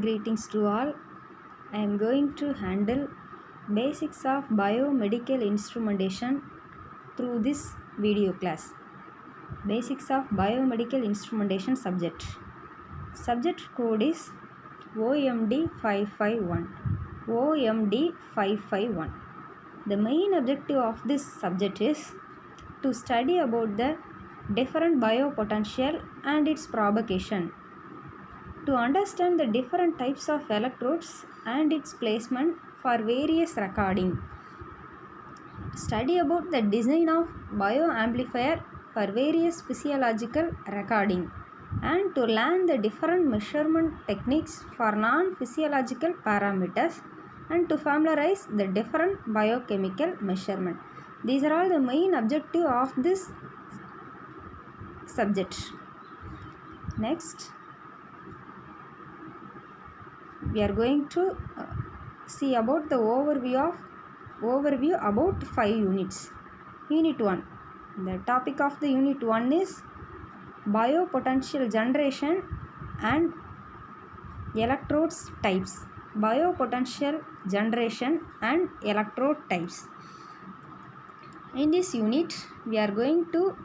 Greetings to all. I am going to handle basics of biomedical instrumentation through this video class. Basics of biomedical instrumentation subject. Subject code is OMD 551. OMD 551. The main objective of this subject is to study about the different biopotential and its propagation, to understand the different types of electrodes and its placement for various recording, study about the design of bioamplifier for various physiological recording, and to learn the different measurement techniques for non-physiological parameters, and to familiarize the different biochemical measurement. These are all the main objective of this subject. Next, we are going to see about the overview about 5 units. Unit 1. The topic of the unit 1 is biopotential generation and electrodes types. Biopotential generation and electrode types. In this unit, we are going to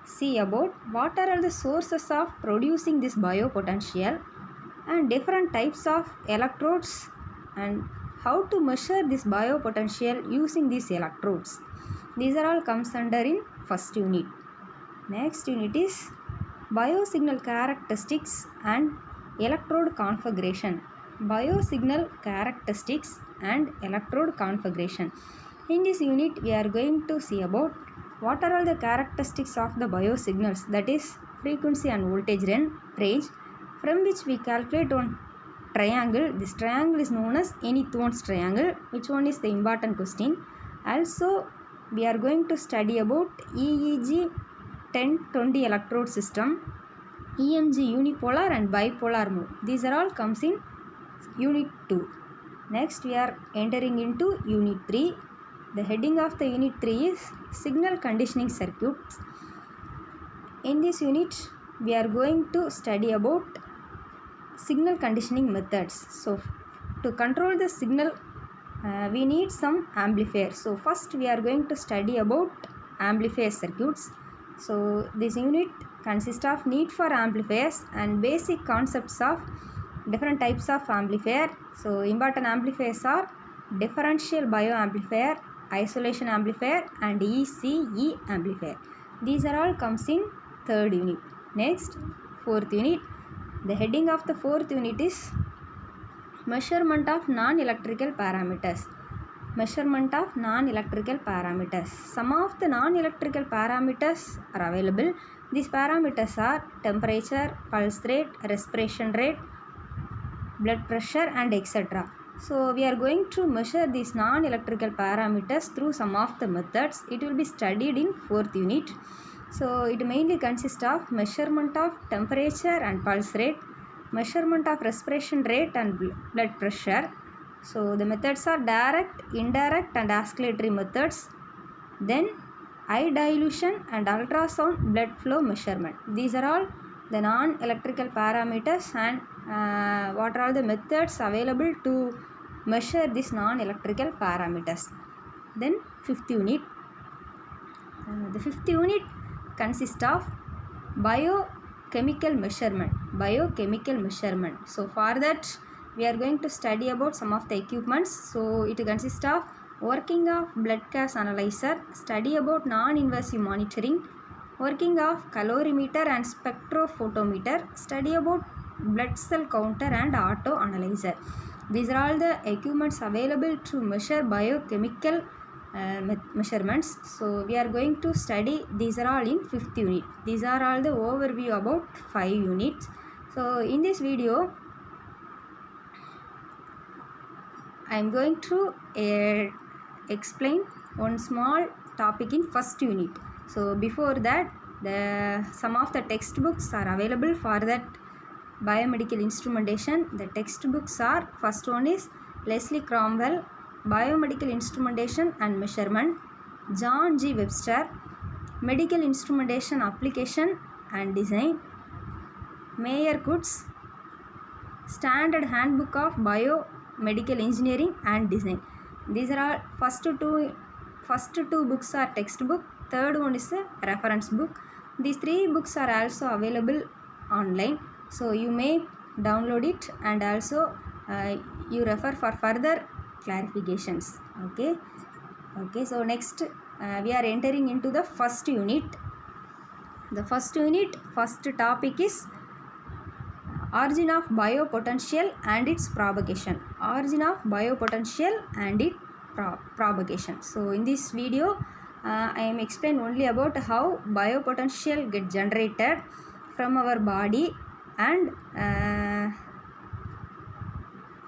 see about what are all the sources of producing this biopotential and different types of electrodes and how to measure this biopotential using these electrodes. These are all comes under in first unit. Next unit is biosignal characteristics and electrode configuration. Biosignal characteristics and electrode configuration. In this unit, we are going to see about what are all the characteristics of the biosignals, that is frequency and voltage range, from which we calculate one triangle. This triangle is known as Eni-Thorne's triangle. Which one is the important question? Also, we are going to study about EEG 10-20 electrode system, EMG unipolar and bipolar mode. These are all comes in unit 2. Next, we are entering into unit 3. The heading of the unit 3 is signal conditioning circuits. In this unit, we are going to study about signal conditioning methods. So, to control the signal, we need some amplifier. So, first we are going to study about amplifier circuits. So, this unit consists of need for amplifiers and basic concepts of different types of amplifier. So, important amplifiers are differential bioamplifier, isolation amplifier and ECE amplifier. These are all comes in third unit. Next, fourth unit. The heading of the fourth unit is measurement of non-electrical parameters. Measurement of non-electrical parameters. Some of the non-electrical parameters are available. These parameters are temperature, pulse rate, respiration rate, blood pressure and etc. So, we are going to measure these non-electrical parameters through some of the methods. It will be studied in fourth unit. So, it mainly consists of measurement of temperature and pulse rate, measurement of respiration rate and blood pressure. So, the methods are direct, indirect and oscillatory methods. Then, eye dilution and ultrasound blood flow measurement. These are all the non-electrical parameters and what are all the methods available to measure these non-electrical parameters. Then, fifth unit. The fifth unit consists of biochemical measurement. Biochemical measurement. So, for that, we are going to study about some of the equipments. So, it consists of working of blood gas analyzer, study about non-invasive monitoring, working of calorimeter and spectrophotometer, study about blood cell counter and auto analyzer. These are all the equipments available to measure biochemical measurements. So, we are going to study these are all in fifth unit. These are all the overview about 5 units. So, in this video, I am going to explain one small topic in first unit. So, before that, some of the textbooks are available for that biomedical instrumentation. The textbooks are, first one is Leslie Cromwell, Biomedical Instrumentation and Measurement, John G. Webster, Medical Instrumentation Application and Design, Mayer Kutz, Standard Handbook of Biomedical Engineering and Design. These are all first two books are textbook, third one is a reference book. These three books are also available online, so you may download it and also you refer for further clarifications. Okay, so next we are entering into the first unit. The first unit, first topic is origin of biopotential and its propagation. Origin of biopotential and its propagation. So in this video I am explain only about how biopotential get generated from our body and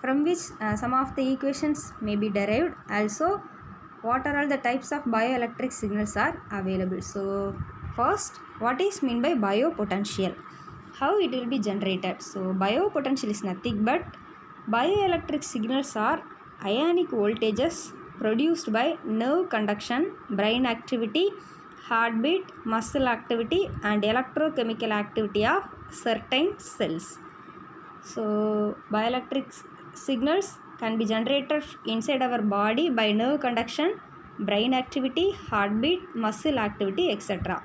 from which some of the equations may be derived. Also, what are all the types of bioelectric signals are available. So first, what is mean by biopotential? How it will be generated? So biopotential is nothing but bioelectric signals are ionic voltages produced by nerve conduction, brain activity, heartbeat, muscle activity and electrochemical activity of certain cells. So bioelectric signals can be generated inside our body by nerve conduction, brain activity, heartbeat, muscle activity, etc.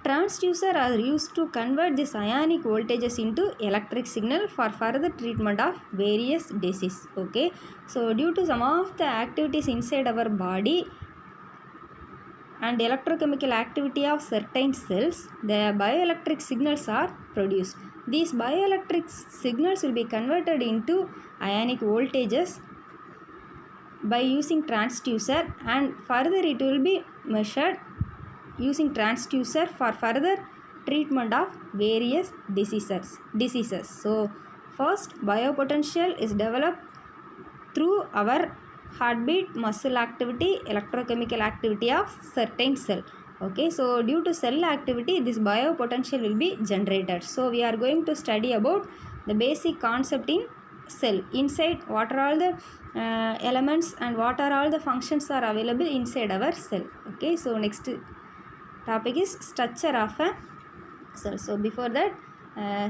Transducers are used to convert these ionic voltages into electric signal for further treatment of various diseases. Okay, so due to some of the activities inside our body and electrochemical activity of certain cells, the bioelectric signals are produced. These bioelectric signals will be converted into ionic voltages by using transducer, and further it will be measured using transducer for further treatment of various diseases. So first, biopotential is developed through our heartbeat, muscle activity, electrochemical activity of certain cell. Okay, so due to cell activity, this biopotential will be generated. So we are going to study about the basic concept in cell. Inside, what are all the elements and what are all the functions are available inside our cell. Okay, so next topic is structure of a cell. So before that,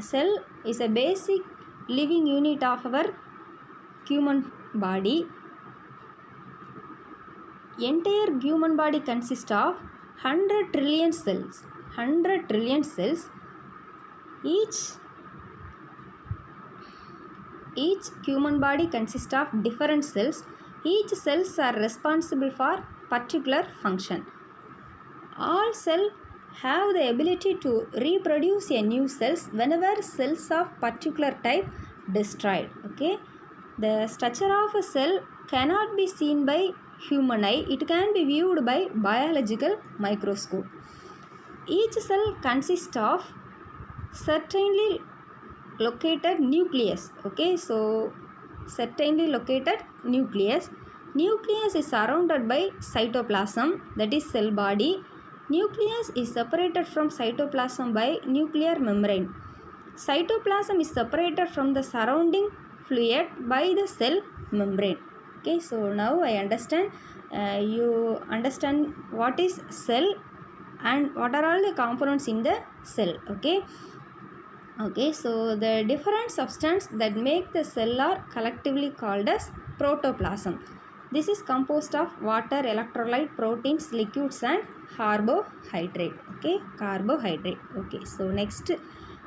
cell is a basic living unit of our human body. Entire human body consists of 100 trillion cells. 100 trillion cells. Each human body consists of different cells. Each cells are responsible for particular function. All cells have the ability to reproduce a new cells whenever cells of particular type destroyed. Okay, the structure of a cell cannot be seen by human eye. It can be viewed by biological microscope. Each cell consists of certainly located nucleus. Okay, so certainly located nucleus. Nucleus is surrounded by cytoplasm, that is cell body. Nucleus is separated from cytoplasm by nuclear membrane. Cytoplasm is separated from the surrounding fluid by the cell membrane. Okay, so now I understand you understand what is cell and what are all the components in the cell. Okay, so the different substances that make the cell are collectively called as protoplasm. This is composed of water, electrolyte, proteins, liquids and carbohydrate. Okay, carbohydrate. Okay, so next,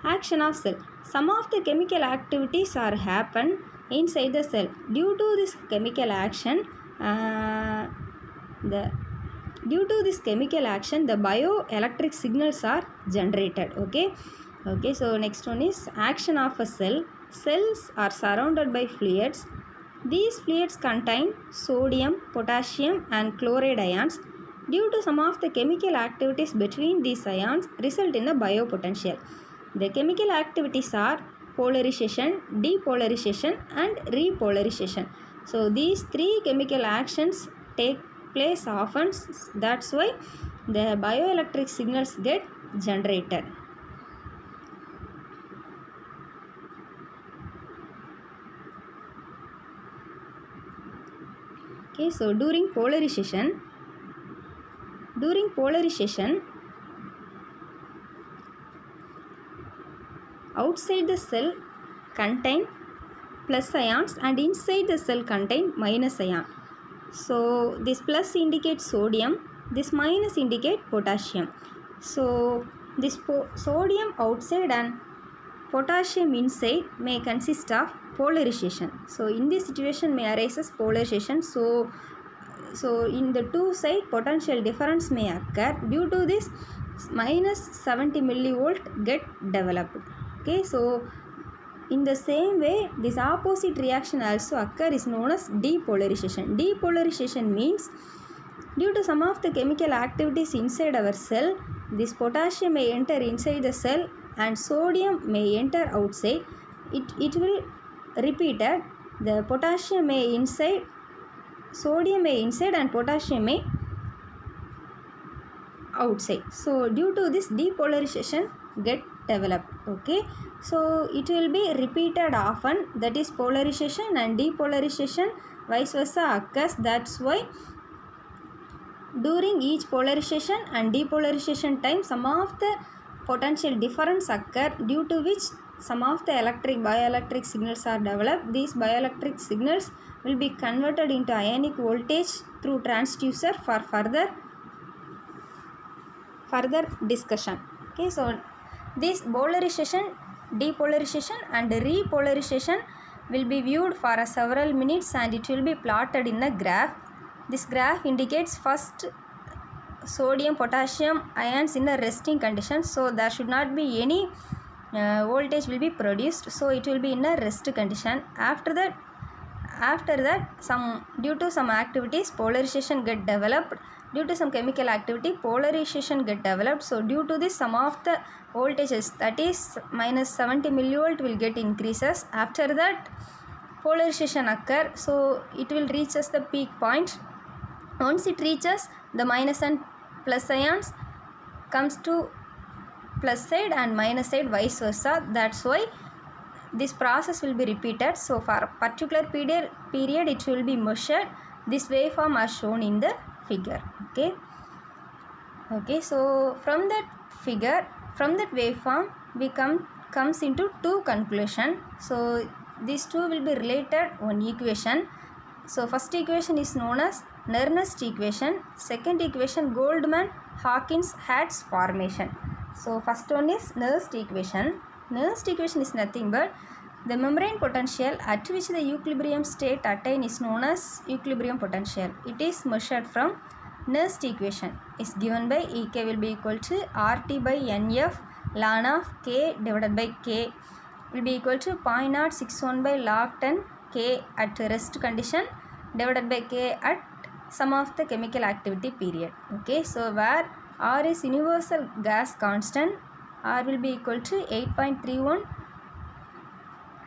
action of cell. Some of the chemical activities are happen inside the cell. Due to this chemical action, the bioelectric signals are generated. Okay, so next one is action of a cell. Cells are surrounded by fluids. These fluids contain sodium, potassium and chloride ions. Due to some of the chemical activities between these ions result in a biopotential. The chemical activities are polarization, depolarization and repolarization. So these three chemical actions take place often. That's why the bioelectric signals get generated. Okay, so during polarization, outside the cell contain plus ions and inside the cell contain minus ion. So this plus indicates sodium, this minus indicate potassium. So this sodium outside and potassium inside may consist of polarization. So in this situation may arises polarization. So in the two side potential difference may occur. Due to this minus 70 millivolt get developed. Okay, so in the same way this opposite reaction also occur is known as depolarization. Depolarization means due to some of the chemical activities inside our cell, this potassium may enter inside the cell and sodium may enter outside. It will repeated. The potassium may inside, sodium may inside and potassium may outside. So due to this depolarization get developed. Okay, so it will be repeated often, that is polarization and depolarization vice versa occurs. That's why during each polarization and depolarization time some of the potential difference occur, due to which some of the bioelectric signals are developed. These bioelectric signals will be converted into ionic voltage through transducer for further discussion. Okay, so this polarization, depolarization and repolarization will be viewed for several minutes and it will be plotted in a graph. This graph indicates first sodium potassium ions in a resting condition, so there should not be any voltage will be produced, so it will be in a rest condition. After that due to some activities polarization get developed, due to some chemical activity polarization get developed. So due to this some of the voltages, that is minus 70 millivolt will get increases. After that polarization occur, so it will reaches the peak point. Once it reaches, the minus and plus ions comes to plus side and minus side vice versa. That's why this process will be repeated. So for a particular period it will be measured. This waveform are shown in the figure. Okay, so from that waveform we comes into two conclusion. So these two will be related one equation. So first equation is known as Nernst equation. Second equation Goldman-Hawkins-Hatch formation. So first one is Nernst equation. Nernst equation is nothing but the membrane potential at which the equilibrium state attain is known as equilibrium potential. It is measured from Nernst equation is given by EK will be equal to RT by NF ln of K divided by K will be equal to 0.061 by log 10 K at rest condition divided by K at sum of the chemical activity period. Okay, so where R is universal gas constant, R will be equal to 8.31,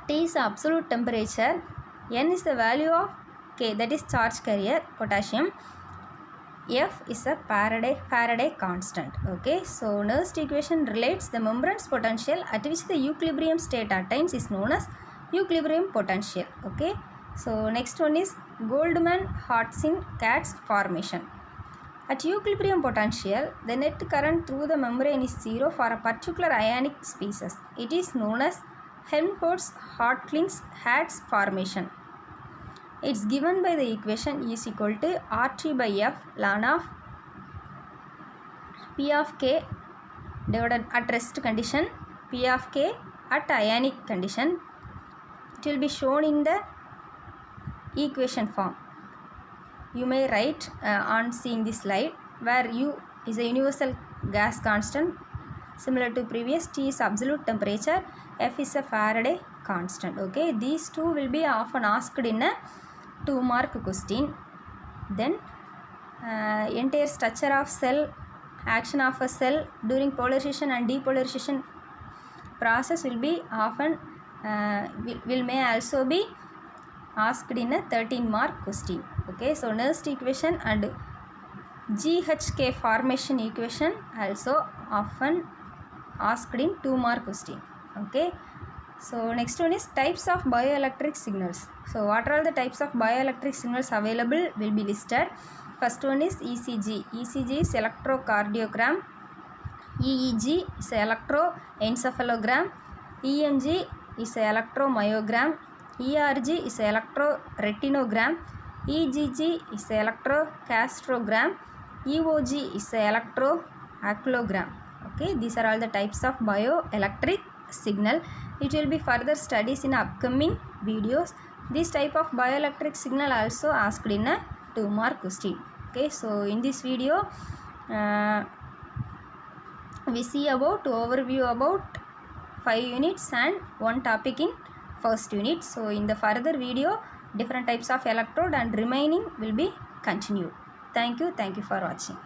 T is absolute temperature, N is the value of K, that is charge carrier potassium, F is a Faraday constant. Okay, so Nernst equation relates the membrane's potential at which the equilibrium state attains is known as equilibrium potential. Okay, so next one is Goldman-Hawkins-Hatch formation. At equilibrium potential, the net current through the membrane is zero for a particular ionic species. It is known as Helmholtz-Hawkins-Hatch formation. It's given by the equation is equal to RT by F ln of P of K divided at rest condition, P of K at ionic condition. It will be shown in the equation form. You may write on seeing this slide, where U is a universal gas constant similar to previous, T is absolute temperature, F is a Faraday constant. Okay, these two will be often asked in a 2-mark question. Then entire structure of cell, action of a cell during polarization and depolarization process will be often may also be asked in a 13-mark question. Okay, so Nernst equation and GHK formation equation also often asked in 2-mark question. Okay, so next one is types of bioelectric signals. So what are all the types of bioelectric signals available will be listed. First one is ECG. ECG is electrocardiogram. EEG is electroencephalogram. EMG is a electromyogram, ERG is a electroretinogram, EGG is a electrocardiogram, EOG is a electroacoulogram. Okay, these are all the types of bioelectric signal. It will be further studies in upcoming videos. This type of bioelectric signal also asked in a 2-mark question. Okay, so in this video we see about overview about 5 units and one topic in first unit. So in the further video, different types of electrode and remaining will be continued. Thank you for watching.